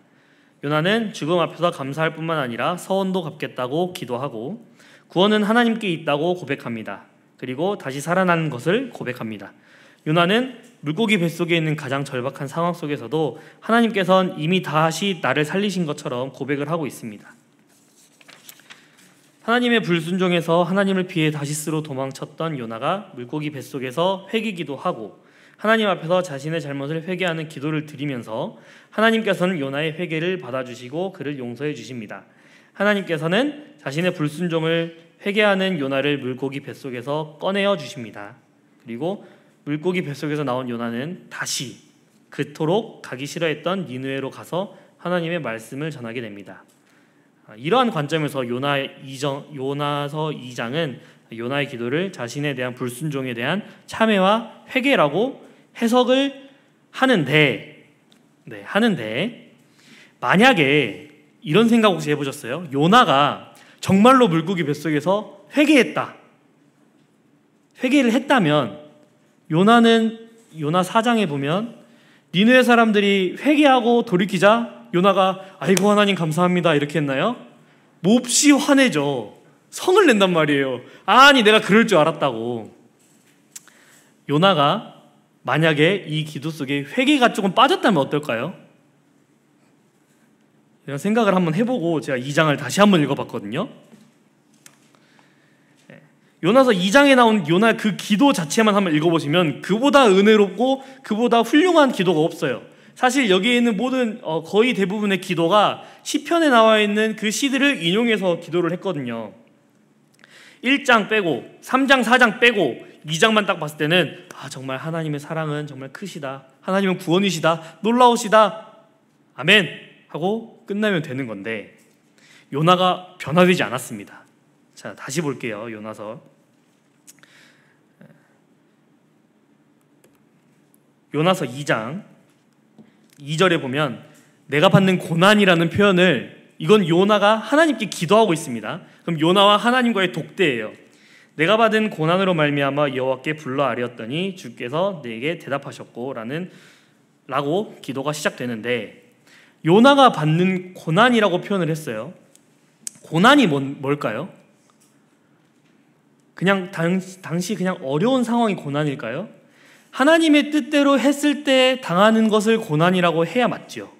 요나는 죽음 앞에서 감사할 뿐만 아니라 서원도 갚겠다고 기도하고 구원은 하나님께 있다고 고백합니다. 그리고 다시 살아나는 것을 고백합니다. 요나는 물고기 뱃속에 있는 가장 절박한 상황 속에서도 하나님께서는 이미 다시 나를 살리신 것처럼 고백을 하고 있습니다. 하나님의 불순종에서 하나님을 피해 다시스로 도망쳤던 요나가 물고기 뱃속에서 회개기도 하고 하나님 앞에서 자신의 잘못을 회개하는 기도를 드리면서 하나님께서는 요나의 회개를 받아주시고 그를 용서해 주십니다. 하나님께서는 자신의 불순종을 회개하는 요나를 물고기 뱃속에서 꺼내어 주십니다. 그리고 물고기 뱃속에서 나온 요나는 다시 그토록 가기 싫어했던 니느웨로 가서 하나님의 말씀을 전하게 됩니다. 이러한 관점에서 요나서 2장은 요나의 기도를 자신에 대한 불순종에 대한 참회와 회개라고 해석을 하는데 만약에 이런 생각 혹시 해보셨어요? 요나가 정말로 물고기 뱃속에서 회개를 했다면 요나는 요나 4장에 보면 니느웨 사람들이 회개하고 돌이키자 요나가 아이고 하나님 감사합니다 이렇게 했나요? 몹시 화내죠. 성을 낸단 말이에요. 아니 내가 그럴 줄 알았다고. 요나가 만약에 이 기도 속에 회개가 조금 빠졌다면 어떨까요? 이런 생각을 한번 해보고 제가 2장을 다시 한번 읽어봤거든요. 요나서 2장에 나온 요나 그 기도 자체만 한번 읽어보시면 그보다 은혜롭고 그보다 훌륭한 기도가 없어요. 사실 여기에 있는 모든 거의 대부분의 기도가 시편에 나와 있는 그 시들을 인용해서 기도를 했거든요. 1장 빼고 3장 4장 빼고 2장만 딱 봤을 때는 정말 하나님의 사랑은 정말 크시다, 하나님은 구원이시다, 놀라우시다, 아멘 하고 끝나면 되는 건데 요나가 변화되지 않았습니다. 자, 다시 볼게요. 요나서 2장 2절에 보면 내가 받는 고난이라는 표현을, 이건 요나가 하나님께 기도하고 있습니다. 그럼 요나와 하나님과의 독대예요. 내가 받은 고난으로 말미암아 여호와께 불러 아뢰었더니 주께서 내게 대답하셨고 라고 기도가 시작되는데 요나가 받는 고난이라고 표현을 했어요. 고난이 뭘까요? 그냥 당시 그냥 어려운 상황이 고난일까요? 하나님의 뜻대로 했을 때 당하는 것을 고난이라고 해야 맞죠.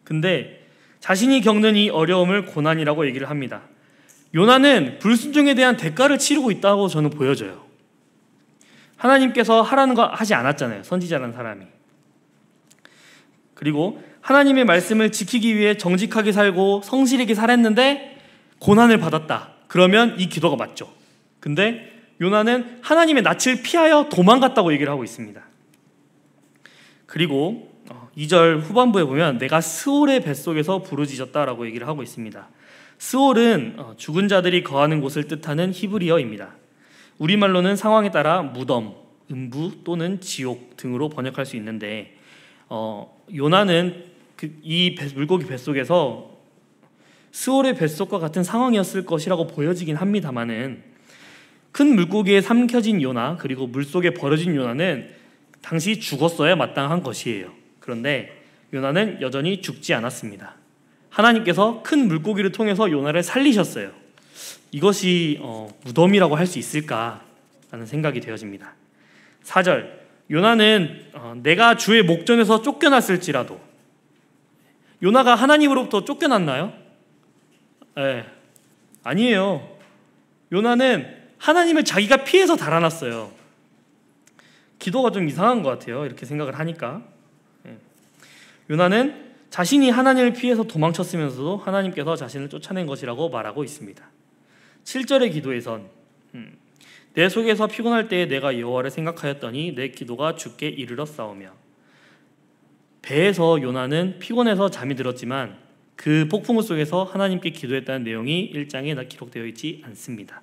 근데 자신이 겪는 이 어려움을 고난이라고 얘기를 합니다. 요나는 불순종에 대한 대가를 치르고 있다고 저는 보여져요. 하나님께서 하라는 거 하지 않았잖아요. 선지자라는 사람이. 그리고 하나님의 말씀을 지키기 위해 정직하게 살고 성실하게 살았는데 고난을 받았다. 그러면 이 기도가 맞죠. 근데 요나는 하나님의 낯을 피하여 도망갔다고 얘기를 하고 있습니다. 그리고 2절 후반부에 보면 내가 스올의 뱃속에서 부르짖었다라고 얘기를 하고 있습니다. 스올은 죽은 자들이 거하는 곳을 뜻하는 히브리어입니다. 우리말로는 상황에 따라 무덤, 음부 또는 지옥 등으로 번역할 수 있는데 요나는 이 물고기 뱃속에서 스올의 뱃속과 같은 상황이었을 것이라고 보여지긴 합니다만은 큰 물고기에 삼켜진 요나 그리고 물속에 버려진 요나는 당시 죽었어야 마땅한 것이에요. 그런데 요나는 여전히 죽지 않았습니다. 하나님께서 큰 물고기를 통해서 요나를 살리셨어요. 이것이 무덤이라고 할 수 있을까라는 생각이 되어집니다. 4절 요나는 내가 주의 목전에서 쫓겨났을지라도, 요나가 하나님으로부터 쫓겨났나요? 아니에요. 요나는 하나님을 자기가 피해서 달아났어요. 기도가 좀 이상한 것 같아요. 이렇게 생각을 하니까. 요나는 자신이 하나님을 피해서 도망쳤으면서도 하나님께서 자신을 쫓아낸 것이라고 말하고 있습니다. 7절의 기도에선 내 속에서 피곤할 때에 내가 여호와를 생각하였더니 내 기도가 주께 이르렀사오며, 배에서 요나는 피곤해서 잠이 들었지만 그 폭풍우 속에서 하나님께 기도했다는 내용이 1장에 기록되어 있지 않습니다.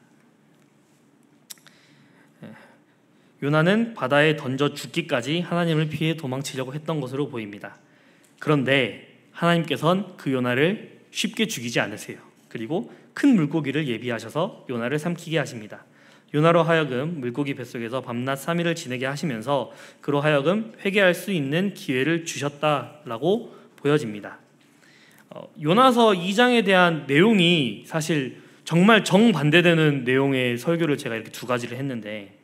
요나는 바다에 던져 죽기까지 하나님을 피해 도망치려고 했던 것으로 보입니다. 그런데 하나님께서는 그 요나를 쉽게 죽이지 않으세요. 그리고 큰 물고기를 예비하셔서 요나를 삼키게 하십니다. 요나로 하여금 물고기 뱃속에서 밤낮 3일을 지내게 하시면서 그로 하여금 회개할 수 있는 기회를 주셨다라고 보여집니다. 요나서 2장에 대한 내용이 사실 정말 정반대되는 내용의 설교를 제가 이렇게 두 가지를 했는데,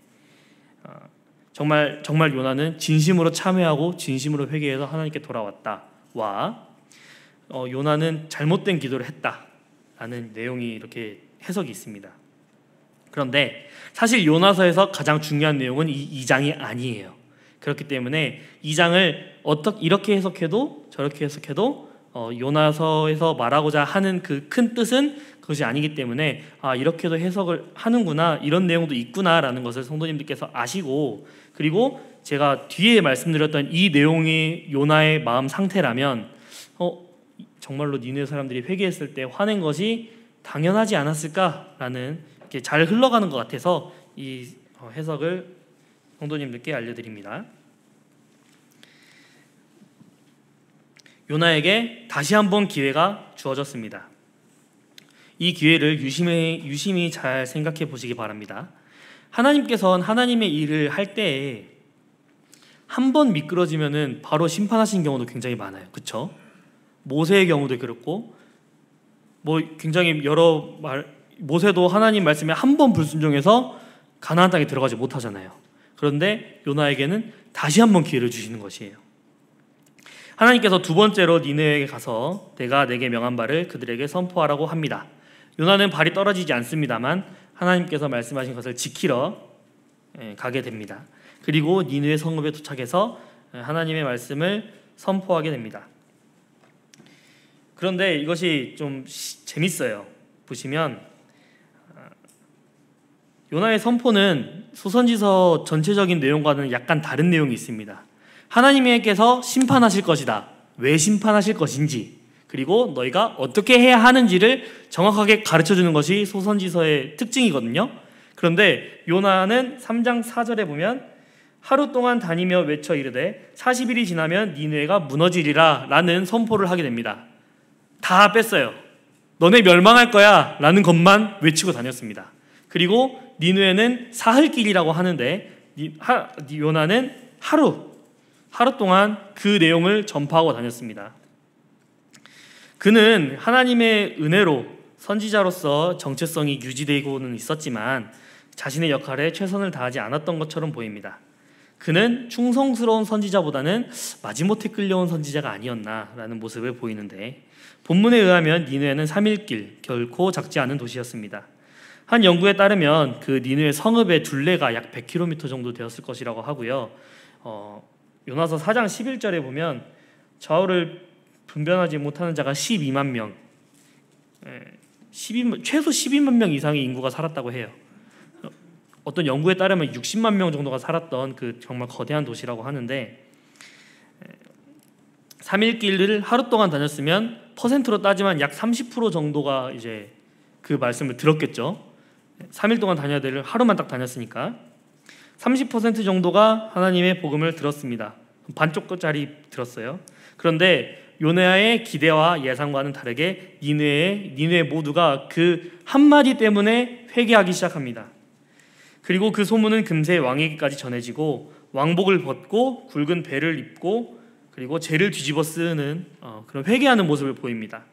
정말 요나는 진심으로 참회하고 진심으로 회개해서 하나님께 돌아왔다와 요나는 잘못된 기도를 했다라는 내용이 이렇게 해석이 있습니다. 그런데 사실 요나서에서 가장 중요한 내용은 이 2장이 아니에요. 그렇기 때문에 2장을 이렇게 해석해도 저렇게 해석해도 요나서에서 말하고자 하는 그 큰 뜻은 그것이 아니기 때문에 이렇게도 해석을 하는구나, 이런 내용도 있구나라는 것을 성도님들께서 아시고, 그리고 제가 뒤에 말씀드렸던 이 내용이 요나의 마음 상태라면 정말로 니느웨 사람들이 회개했을 때 화낸 것이 당연하지 않았을까라는, 이렇게 잘 흘러가는 것 같아서 이 해석을 성도님들께 알려드립니다. 요나에게 다시 한번 기회가 주어졌습니다. 이 기회를 유심히 잘 생각해 보시기 바랍니다. 하나님께서는 하나님의 일을 할 때에 한 번 미끄러지면은 바로 심판하신 경우도 굉장히 많아요. 그렇죠? 모세의 경우도 그렇고, 굉장히 모세도 하나님 말씀에 한 번 불순종해서 가나안 땅에 들어가지 못하잖아요. 그런데 요나에게는 다시 한번 기회를 주시는 것이에요. 하나님께서 두 번째로 니느웨에 가서 내가 내게 명한 바를 그들에게 선포하라고 합니다. 요나는 발이 떨어지지 않습니다만 하나님께서 말씀하신 것을 지키러 가게 됩니다. 그리고 니느웨 성읍에 도착해서 하나님의 말씀을 선포하게 됩니다. 그런데 이것이 좀 재밌어요. 보시면 요나의 선포는 소선지서 전체적인 내용과는 약간 다른 내용이 있습니다. 하나님께서 심판하실 것이다. 왜 심판하실 것인지, 그리고 너희가 어떻게 해야 하는지를 정확하게 가르쳐주는 것이 소선지서의 특징이거든요. 그런데 요나는 3장 4절에 보면 하루 동안 다니며 외쳐 이르되 40일이 지나면 니느웨가 무너지리라 라는 선포를 하게 됩니다. 다 뺐어요. 너네 멸망할 거야 라는 것만 외치고 다녔습니다. 그리고 니느웨는 사흘길이라고 하는데 요나는 하루 동안 그 내용을 전파하고 다녔습니다. 그는 하나님의 은혜로 선지자로서 정체성이 유지되고는 있었지만 자신의 역할에 최선을 다하지 않았던 것처럼 보입니다. 그는 충성스러운 선지자보다는 마지못해 끌려온 선지자가 아니었나라는 모습을 보이는데, 본문에 의하면 니느웨는 3일길, 결코 작지 않은 도시였습니다. 한 연구에 따르면 그 니느웨 성읍의 둘레가 약 100km 정도 되었을 것이라고 하고요. 요나서 4장 11절에 보면 좌우를 분별하지 못하는 자가 12만 명, 최소 12만 명 이상의 인구가 살았다고 해요. 어떤 연구에 따르면 60만 명 정도가 살았던 그 정말 거대한 도시라고 하는데, 3일길을 하루 동안 다녔으면 퍼센트로 따지면 약 30% 정도가 이제 그 말씀을 들었겠죠. 3일 동안 다녀야 될 하루만 딱 다녔으니까 30% 정도가 하나님의 복음을 들었습니다. 반쪽짜리 들었어요. 그런데 요나의 기대와 예상과는 다르게 니느웨 모두가 그 한마디 때문에 회개하기 시작합니다. 그리고 그 소문은 금세 왕에게까지 전해지고 왕복을 벗고 굵은 배를 입고 그리고 죄를 뒤집어 쓰는 그런 회개하는 모습을 보입니다.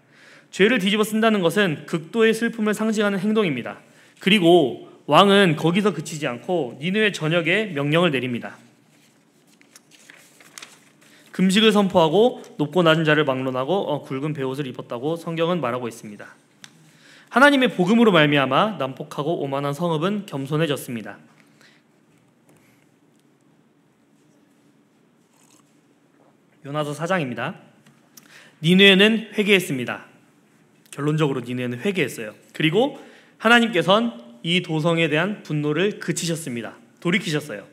죄를 뒤집어 쓴다는 것은 극도의 슬픔을 상징하는 행동입니다. 그리고 왕은 거기서 그치지 않고 니느웨 전역에 명령을 내립니다. 금식을 선포하고 높고 낮은 자를 막론하고 굵은 베옷을 입었다고 성경은 말하고 있습니다. 하나님의 복음으로 말미암아 난폭하고 오만한 성읍은 겸손해졌습니다. 요나서 4장입니다. 니느웨는 회개했습니다. 결론적으로 니느웨는 회개했어요. 그리고 하나님께서는 이 도성에 대한 분노를 그치셨습니다. 돌이키셨어요.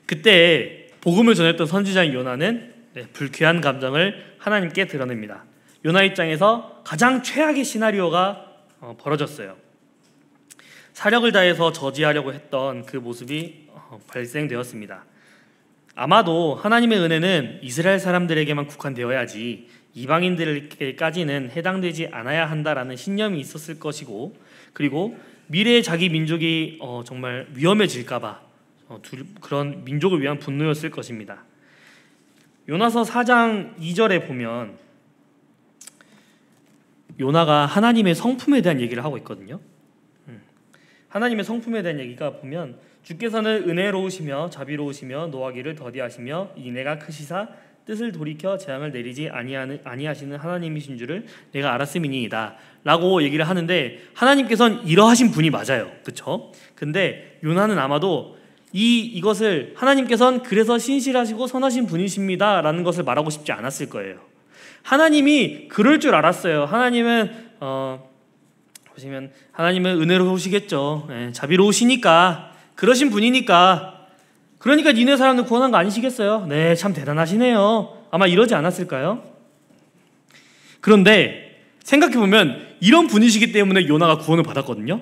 그때 복음을 전했던 선지자인 요나는 불쾌한 감정을 하나님께 드러냅니다. 요나 입장에서 가장 최악의 시나리오가 벌어졌어요. 사력을 다해서 저지하려고 했던 그 모습이 발생되었습니다. 아마도 하나님의 은혜는 이스라엘 사람들에게만 국한되어야지 이방인들에게까지는 해당되지 않아야 한다라는 신념이 있었을 것이고, 그리고 미래의 자기 민족이 정말 위험해질까봐 그런 민족을 위한 분노였을 것입니다. 요나서 4장 2절에 보면 요나가 하나님의 성품에 대한 얘기를 하고 있거든요. 하나님의 성품에 대한 얘기가 보면 주께서는 은혜로우시며 자비로우시며 노하기를 더디하시며 인애가 크시사 뜻을 돌이켜 재앙을 내리지 아니하시는 하나님이신 줄을 내가 알았음이니이다 라고 얘기를 하는데, 하나님께서는 이러하신 분이 맞아요. 그렇죠? 근데 요나는 아마도 이것을 하나님께서는 그래서 신실하시고 선하신 분이십니다 라는 것을 말하고 싶지 않았을 거예요. 하나님이 그럴 줄 알았어요. 보시면 하나님은 은혜로우시겠죠. 자비로우시니까, 그러신 분이니까, 그러니까 니네 사람들 구원한 거 아니시겠어요? 네, 참 대단하시네요. 아마 이러지 않았을까요? 그런데 생각해보면 이런 분이시기 때문에 요나가 구원을 받았거든요.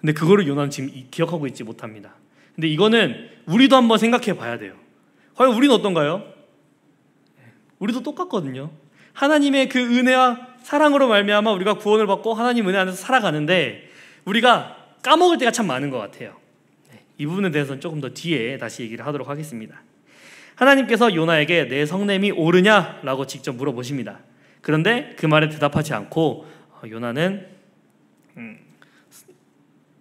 근데 그거를 요나는 지금 기억하고 있지 못합니다. 근데 이거는 우리도 한번 생각해 봐야 돼요. 과연 우리는 어떤가요? 우리도 똑같거든요. 하나님의 그 은혜와 사랑으로 말미암아 우리가 구원을 받고 하나님 은혜 안에서 살아가는데 우리가 까먹을 때가 참 많은 것 같아요. 이 부분에 대해서는 조금 더 뒤에 다시 얘기를 하도록 하겠습니다. 하나님께서 요나에게 내 성냄이 오르냐라고 직접 물어보십니다. 그런데 그 말에 대답하지 않고 요나는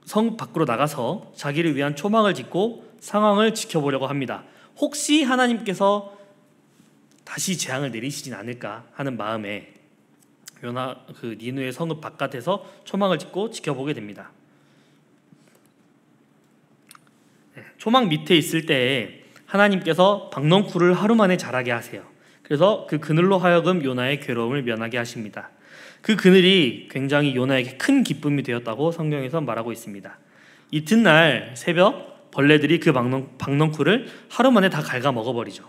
성 밖으로 나가서 자기를 위한 초막을 짓고 상황을 지켜보려고 합니다. 혹시 하나님께서 다시 재앙을 내리시진 않을까 하는 마음에 요나 니느웨 성읍 바깥에서 초막을 짓고 지켜보게 됩니다. 초막 밑에 있을 때 하나님께서 박넝쿨을 하루 만에 자라게 하세요. 그래서 그 그늘로 하여금 요나의 괴로움을 면하게 하십니다. 그 그늘이 굉장히 요나에게 큰 기쁨이 되었다고 성경에서 말하고 있습니다. 이튿날 새벽 벌레들이 그 박넝쿨을 하루 만에 다 갉아 먹어버리죠.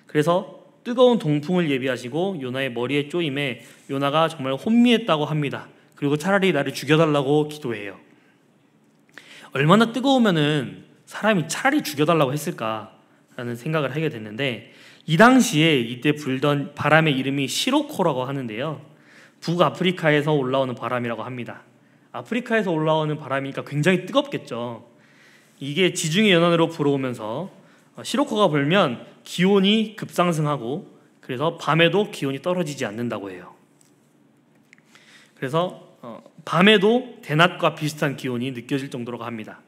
그래서 뜨거운 동풍을 예비하시고 요나의 머리에 쪼임에 요나가 정말 혼미했다고 합니다. 그리고 차라리 나를 죽여달라고 기도해요. 얼마나 뜨거우면은 사람이 차라리 죽여달라고 했을까라는 생각을 하게 됐는데, 이 당시에 이때 불던 바람의 이름이 시로코라고 하는데요, 북아프리카에서 올라오는 바람이라고 합니다. 아프리카에서 올라오는 바람이니까 굉장히 뜨겁겠죠. 이게 지중해 연안으로 불어오면서 시로코가 불면 기온이 급상승하고, 그래서 밤에도 기온이 떨어지지 않는다고 해요. 그래서 밤에도 대낮과 비슷한 기온이 느껴질 정도로 합니다.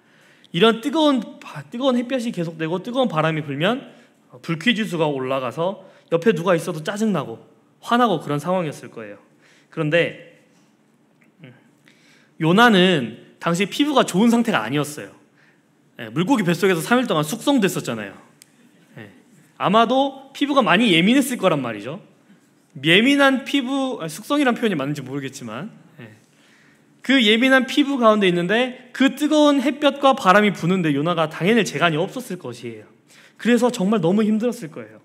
이런 뜨거운 햇볕이 계속되고 뜨거운 바람이 불면 불쾌지수가 올라가서 옆에 누가 있어도 짜증나고 화나고 그런 상황이었을 거예요. 그런데 요나는 당시 피부가 좋은 상태가 아니었어요. 물고기 뱃속에서 3일 동안 숙성됐었잖아요. 아마도 피부가 많이 예민했을 거란 말이죠. 예민한 피부, 숙성이란 표현이 맞는지 모르겠지만 그 예민한 피부 가운데 있는데 그 뜨거운 햇볕과 바람이 부는데 요나가 당해낼 재간이 없었을 것이에요. 그래서 정말 너무 힘들었을 거예요.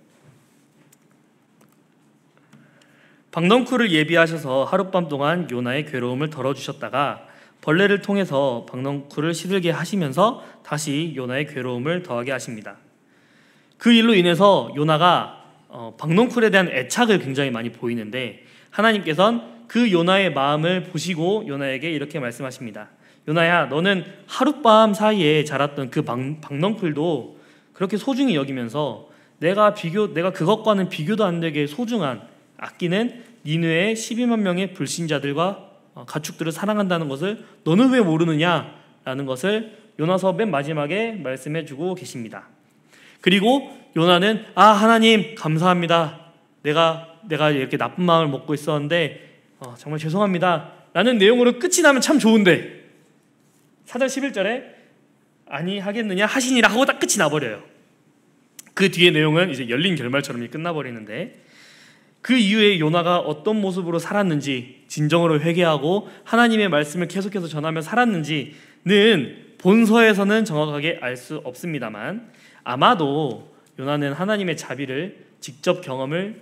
박넝쿨을 예비하셔서 하룻밤 동안 요나의 괴로움을 덜어주셨다가 벌레를 통해서 박넝쿨을 시들게 하시면서 다시 요나의 괴로움을 더하게 하십니다. 그 일로 인해서 요나가 박넝쿨에 대한 애착을 굉장히 많이 보이는데, 하나님께서는 그 요나의 마음을 보시고 요나에게 이렇게 말씀하십니다. 요나야, 너는 하룻밤 사이에 자랐던 그 박넝쿨도 그렇게 소중히 여기면서 내가 그것과는 비교도 안 되게 소중한 아끼는 니느웨의 12만 명의 불신자들과 가축들을 사랑한다는 것을 너는 왜 모르느냐라는 것을 요나서 맨 마지막에 말씀해주고 계십니다. 그리고 요나는 하나님 감사합니다. 내가 이렇게 나쁜 마음을 먹고 있었는데 정말 죄송합니다 라는 내용으로 끝이 나면 참 좋은데 4절 11절에 아니 하겠느냐 하시니라 하고 딱 끝이 나버려요. 그 뒤에 내용은 이제 열린 결말처럼 끝나버리는데, 그 이후에 요나가 어떤 모습으로 살았는지, 진정으로 회개하고 하나님의 말씀을 계속해서 전하며 살았는지는 본서에서는 정확하게 알 수 없습니다만, 아마도 요나는 하나님의 자비를 직접 경험을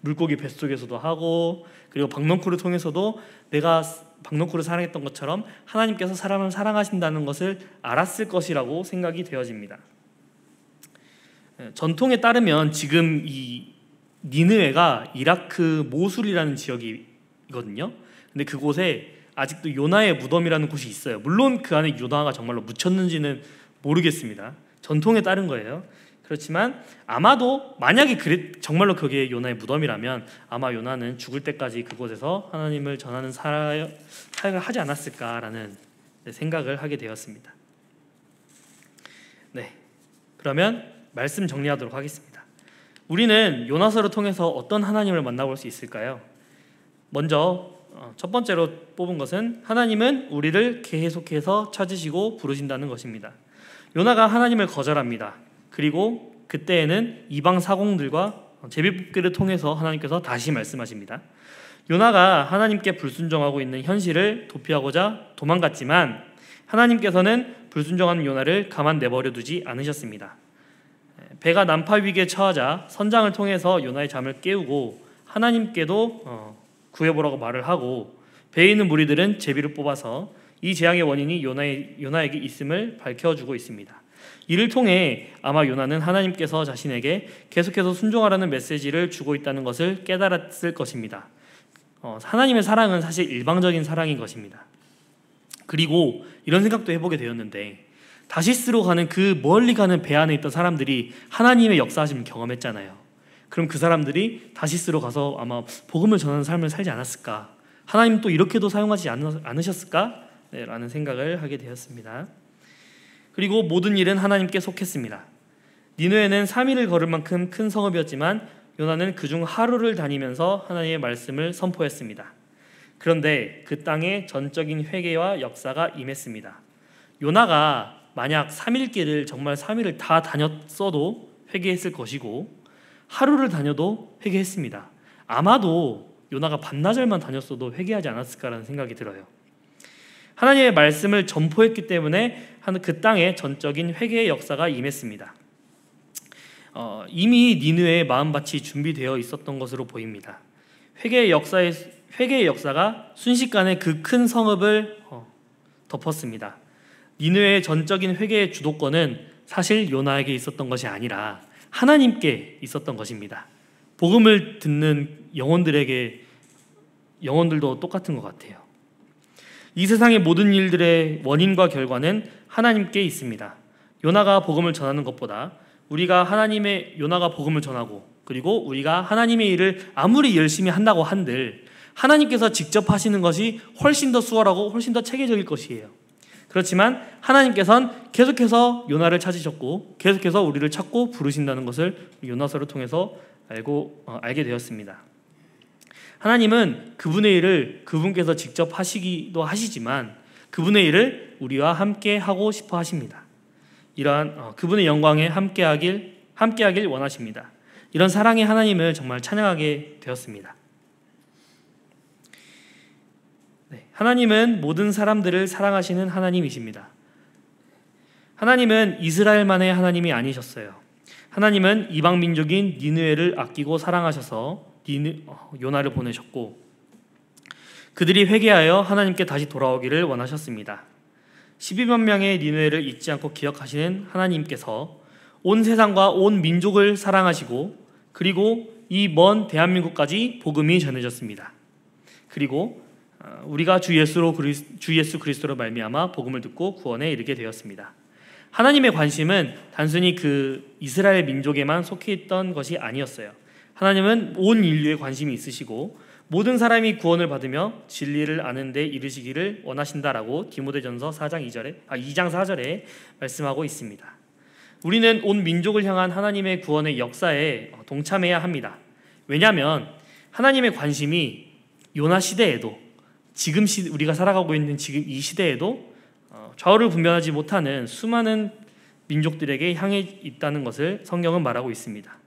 물고기 뱃속에서도 하고, 그리고 박넝쿨을 통해서도 내가 박넝쿨을 사랑했던 것처럼 하나님께서 사람을 사랑하신다는 것을 알았을 것이라고 생각이 되어집니다. 전통에 따르면 지금 이 니느웨가 이라크 모술이라는 지역이거든요. 근데 그곳에 아직도 요나의 무덤이라는 곳이 있어요. 물론 그 안에 요나가 정말로 묻혔는지는 모르겠습니다. 전통에 따른 거예요. 그렇지만 아마도 만약에 정말로 그게 요나의 무덤이라면 아마 요나는 죽을 때까지 그곳에서 하나님을 전하는 사역을 하지 않았을까라는 생각을 하게 되었습니다. 네, 그러면 말씀 정리하도록 하겠습니다. 우리는 요나서를 통해서 어떤 하나님을 만나볼 수 있을까요? 먼저 첫 번째로 뽑은 것은 하나님은 우리를 계속해서 찾으시고 부르신다는 것입니다. 요나가 하나님을 거절합니다. 그리고 그때에는 이방 사공들과 제비뽑기를 통해서 하나님께서 다시 말씀하십니다. 요나가 하나님께 불순종하고 있는 현실을 도피하고자 도망갔지만 하나님께서는 불순종하는 요나를 가만 내버려 두지 않으셨습니다. 배가 난파 위기에 처하자 선장을 통해서 요나의 잠을 깨우고 하나님께도 구해보라고 말을 하고 배에 있는 무리들은 제비를 뽑아서 이 재앙의 원인이 요나에게 있음을 밝혀주고 있습니다. 이를 통해 아마 요나는 하나님께서 자신에게 계속해서 순종하라는 메시지를 주고 있다는 것을 깨달았을 것입니다. 하나님의 사랑은 사실 일방적인 사랑인 것입니다. 그리고 이런 생각도 해보게 되었는데 다시스로 가는 그 멀리 가는 배 안에 있던 사람들이 하나님의 역사하심을 경험했잖아요. 그럼 그 사람들이 다시스로 가서 아마 복음을 전하는 삶을 살지 않았을까? 하나님 또 이렇게도 사용하지 않으셨을까? 라는 생각을 하게 되었습니다. 그리고 모든 일은 하나님께 속했습니다. 니느웨는 3일을 걸을 만큼 큰 성읍이었지만 요나는 그중 하루를 다니면서 하나님의 말씀을 선포했습니다. 그런데 그 땅에 전적인 회개와 역사가 임했습니다. 요나가 만약 3일 길을 정말 3일을 다 다녔어도 회개했을 것이고 하루를 다녀도 회개했습니다. 아마도 요나가 반나절만 다녔어도 회개하지 않았을까라는 생각이 들어요. 하나님의 말씀을 전포했기 때문에 그 땅에 전적인 회개의 역사가 임했습니다. 이미 니느웨의 마음밭이 준비되어 있었던 것으로 보입니다. 회개의 역사가 순식간에 그 큰 성읍을 덮었습니다. 니느웨의 전적인 회개의 주도권은 사실 요나에게 있었던 것이 아니라 하나님께 있었던 것입니다. 복음을 듣는 영혼들도 똑같은 것 같아요. 이 세상의 모든 일들의 원인과 결과는 하나님께 있습니다. 요나가 복음을 전하는 것보다 요나가 복음을 전하고 그리고 우리가 하나님의 일을 아무리 열심히 한다고 한들 하나님께서 직접 하시는 것이 훨씬 더 수월하고 훨씬 더 체계적일 것이에요. 그렇지만 하나님께서는 계속해서 요나를 찾으셨고 계속해서 우리를 찾고 부르신다는 것을 요나서를 통해서 알게 되었습니다. 하나님은 그분의 일을 그분께서 직접 하시기도 하시지만 그분의 일을 우리와 함께 하고 싶어 하십니다. 이러한 그분의 영광에 함께하길 원하십니다. 이런 사랑의 하나님을 정말 찬양하게 되었습니다. 하나님은 모든 사람들을 사랑하시는 하나님이십니다. 하나님은 이스라엘만의 하나님이 아니셨어요. 하나님은 이방 민족인 니느웨를 아끼고 사랑하셔서 요나를 보내셨고 그들이 회개하여 하나님께 다시 돌아오기를 원하셨습니다. 12만 명의 니느웨를 잊지 않고 기억하시는 하나님께서 온 세상과 온 민족을 사랑하시고 그리고 이 먼 대한민국까지 복음이 전해졌습니다. 그리고 우리가 주 예수 그리스도로 말미암아 복음을 듣고 구원에 이르게 되었습니다. 하나님의 관심은 단순히 그 이스라엘 민족에만 속해 있던 것이 아니었어요. 하나님은 온 인류에 관심이 있으시고 모든 사람이 구원을 받으며 진리를 아는 데 이르시기를 원하신다라고 디모데전서 2장 4절에 말씀하고 있습니다. 우리는 온 민족을 향한 하나님의 구원의 역사에 동참해야 합니다. 왜냐하면 하나님의 관심이 요나 시대에도 지금 우리가 살아가고 있는 지금 이 시대에도 좌우를 분별하지 못하는 수많은 민족들에게 향해 있다는 것을 성경은 말하고 있습니다.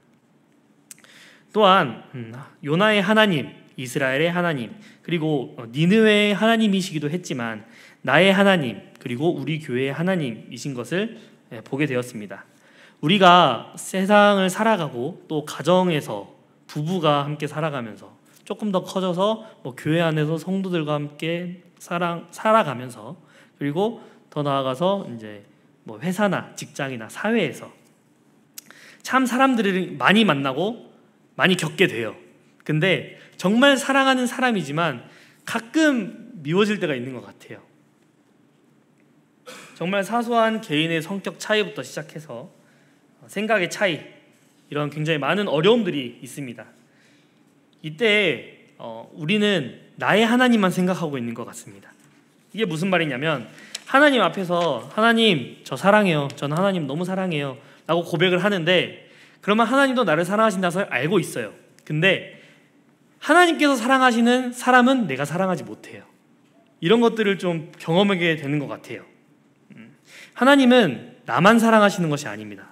또한 요나의 하나님, 이스라엘의 하나님, 그리고 니느웨의 하나님이시기도 했지만 나의 하나님, 그리고 우리 교회의 하나님이신 것을 보게 되었습니다. 우리가 세상을 살아가고 또 가정에서 부부가 함께 살아가면서 조금 더 커져서 교회 안에서 성도들과 함께 살아가면서 그리고 더 나아가서 이제 회사나 직장이나 사회에서 참 사람들을 많이 만나고 많이 겪게 돼요. 근데 정말 사랑하는 사람이지만 가끔 미워질 때가 있는 것 같아요. 정말 사소한 개인의 성격 차이부터 시작해서 생각의 차이, 이런 굉장히 많은 어려움들이 있습니다. 이때 우리는 나의 하나님만 생각하고 있는 것 같습니다. 이게 무슨 말이냐면, 하나님 앞에서 하나님 저 사랑해요, 저는 하나님 너무 사랑해요 라고 고백을 하는데, 그러면 하나님도 나를 사랑하신다서 알고 있어요. 근데 하나님께서 사랑하시는 사람은 내가 사랑하지 못해요. 이런 것들을 좀 경험하게 되는 것 같아요. 하나님은 나만 사랑하시는 것이 아닙니다.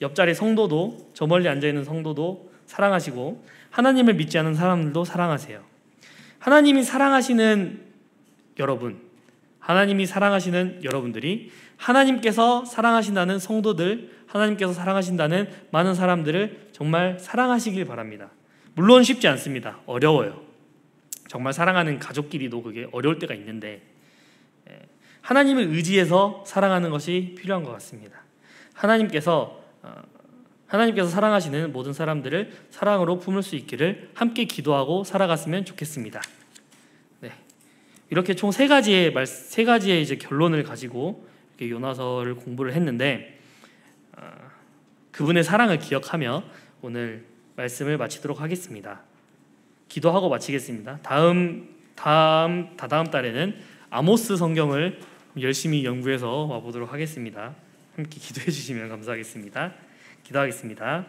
옆자리 성도도, 저 멀리 앉아있는 성도도 사랑하시고 하나님을 믿지 않는 사람들도 사랑하세요. 하나님이 사랑하시는 여러분, 하나님이 사랑하시는 여러분들이 하나님께서 사랑하신다는 성도들, 하나님께서 사랑하신다는 많은 사람들을 정말 사랑하시길 바랍니다. 물론 쉽지 않습니다. 어려워요. 정말 사랑하는 가족끼리도 그게 어려울 때가 있는데, 하나님을 의지해서 사랑하는 것이 필요한 것 같습니다. 하나님께서 사랑하시는 모든 사람들을 사랑으로 품을 수 있기를 함께 기도하고 살아갔으면 좋겠습니다. 네, 이렇게 총 세 가지의 이제 결론을 가지고 이렇게 요나서를 공부를 했는데, 그분의 사랑을 기억하며 오늘 말씀을 마치도록 하겠습니다. 기도하고 마치겠습니다. 다다음 달에는 아모스 성경을 열심히 연구해서 와보도록 하겠습니다. 함께 기도해 주시면 감사하겠습니다. 기도하겠습니다.